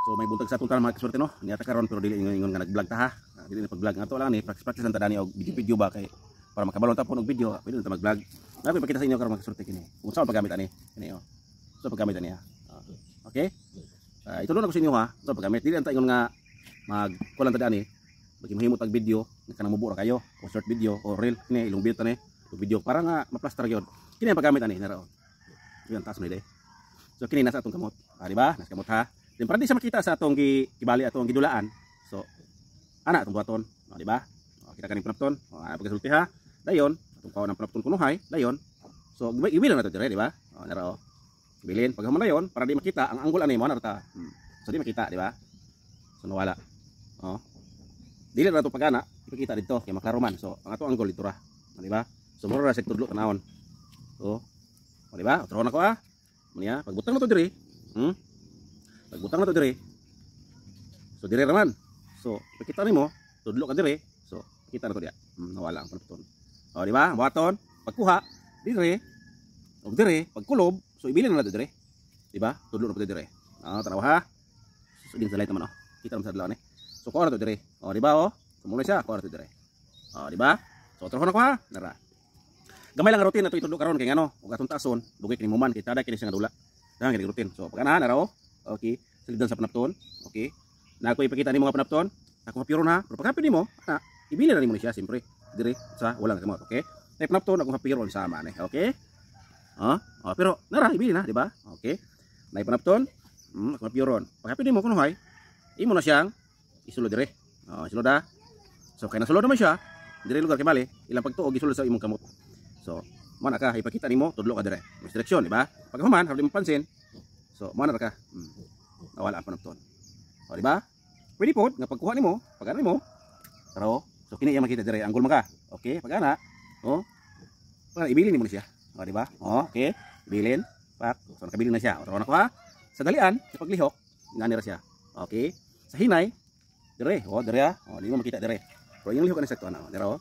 So may buntag sa atong tanan mga kaswerte no. Niya ta karon pero dili ingon nga nag-vlog ta ha. Dili na pag-vlog nga to lang ni practice lang ta dani og video ba kay para makabalon ta pon og video pwede na ta mag-vlog. Na ko ipakita sa inyo karon mga kaswerte kini. Kung saan paggamit ani. Kini oh. So paggamit ani ha. Okay? Itulon ako sa inyo ha. So paggamit dili ta ingon nga magkulang ta dani. Bagi mahimot ang video nga kanang mubura kayo o short video o reel kini ilong video tani. Video para nga ma-plaster gyud. Kini ang paggamit ani naro. Yan taas mo ide. So kini nasa atong kamot. Di ba? Nasa kamot ha. Then para di sa makita sa atong gibali atong gidulaan. So ana atong buhaton, di ba? Kita kaning panapton. Ana pagkasulti ha. Dayon, atong kaon ang panapton kunuhay, dayon. So ibilin na to dire, di ba? Naro. Ibilin pag human dayon para di makita ang angle ani mo na ta. So di makita, di ba? So nawala. Dili na to pagana, ipakita dito kay maklaro man. So ang atong angle dito ra, di ba? So mura ra sa tudlo tanawon. So, di ba? Otro na ko ah. Muna pagbutang na to dire. Pagbutang na to dire. So dire naman. So ipakita nimo tudlo ka dire. So kita na to dia. Nawala ang panapton. Di ba? Buhaton, pagkuha dire. Og dire, pagkulob, so ibilin na to dire. Di ba? Tudlo na to dire. Tanaw ha. So din sa light naman Kita naman sa adlaw ni. So kuha na to dire. Di ba oh? Sumulay siya, kuha na to dire. Di ba? So otro na ko ha. Nara. Gamay lang routine na ito itudlo karon kay ngano ug atong tason dugay kini muman kay tada kini nga dula dang kini routine. So pag ana naro okay salidan sa panapton okay na ako ipakita ni mga panapton ako mapiro na pero pag happy nimo ana ibilin na nimo ni siya simpre dire sa wala na kamot okay tay panapton ako mapiro ni sama ni okay pero nara ibilin na di ba okay nay panapton ako mapiron pag happy nimo kunuhay imo na siyang isulo dire isulo da so kay nasulod naman siya dire lugar kay bali ilang pagtuog isulo sa imong kamot. So, mana ka ipakita nimo tudlo ka dire. Mas direksyon, di ba? Pag human, harap di mo pansin. So, mana ka? Nawala ang panapton. Di ba? Pwede po nga pagkuha nimo, pag ano nimo, taro. So kini iya makita dire anggol maka. Okay, pag ana, pag ibilin nimo na siya. Di ba? Okay. Ibilin, pak. So nakabilin na siya. Taro na ko ha. Sa dalian, sa paglihok, ngani ra siya. Okay. Sa hinay, dire, dire ha. Di mo makita dire. Pero yung lihok na sakto ana, dire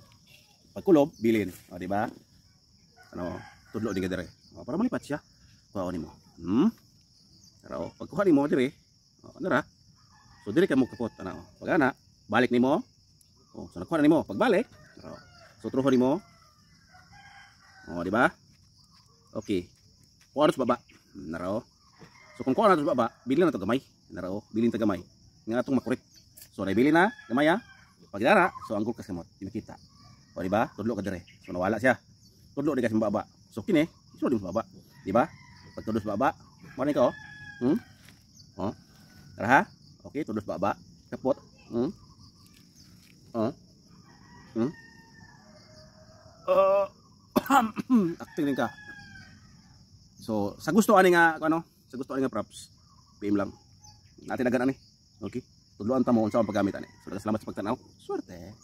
pagkulob, bilin. Di ba? Tudlo di ka dire. Para malipat siya. Kuha nimo. Pero pagkuha nimo dire, nara. So dire ka mo kapot pag ana, balik nimo. So nakuha nimo, pagbalik, so truho nimo. Di ba? Okay. Kuha sa baba. Nara. So kung kuha na sa baba, bilin na to gamay. Nara, bilin ta gamay. Nga atong makurit. So naibilin na gamay ha. Pag dara, so anggol ka sa kamot, di makita. Di ba? Tudlo ka dire. So nawala siya. Tudlo di kasi mababa. So kini, iso di mababa, di ba? Pag tudlo sa baba, mo ni ko. Tara ha. Okay, tudlo sa baba. Kapot. Acting din ka. So, sa gusto ani nga sa gusto ani nga props. PM lang. Natin dagan ani. Okay. Tudloan ta mo unsa ang paggamit ani. So, salamat sa pagtanaw. Suwerte.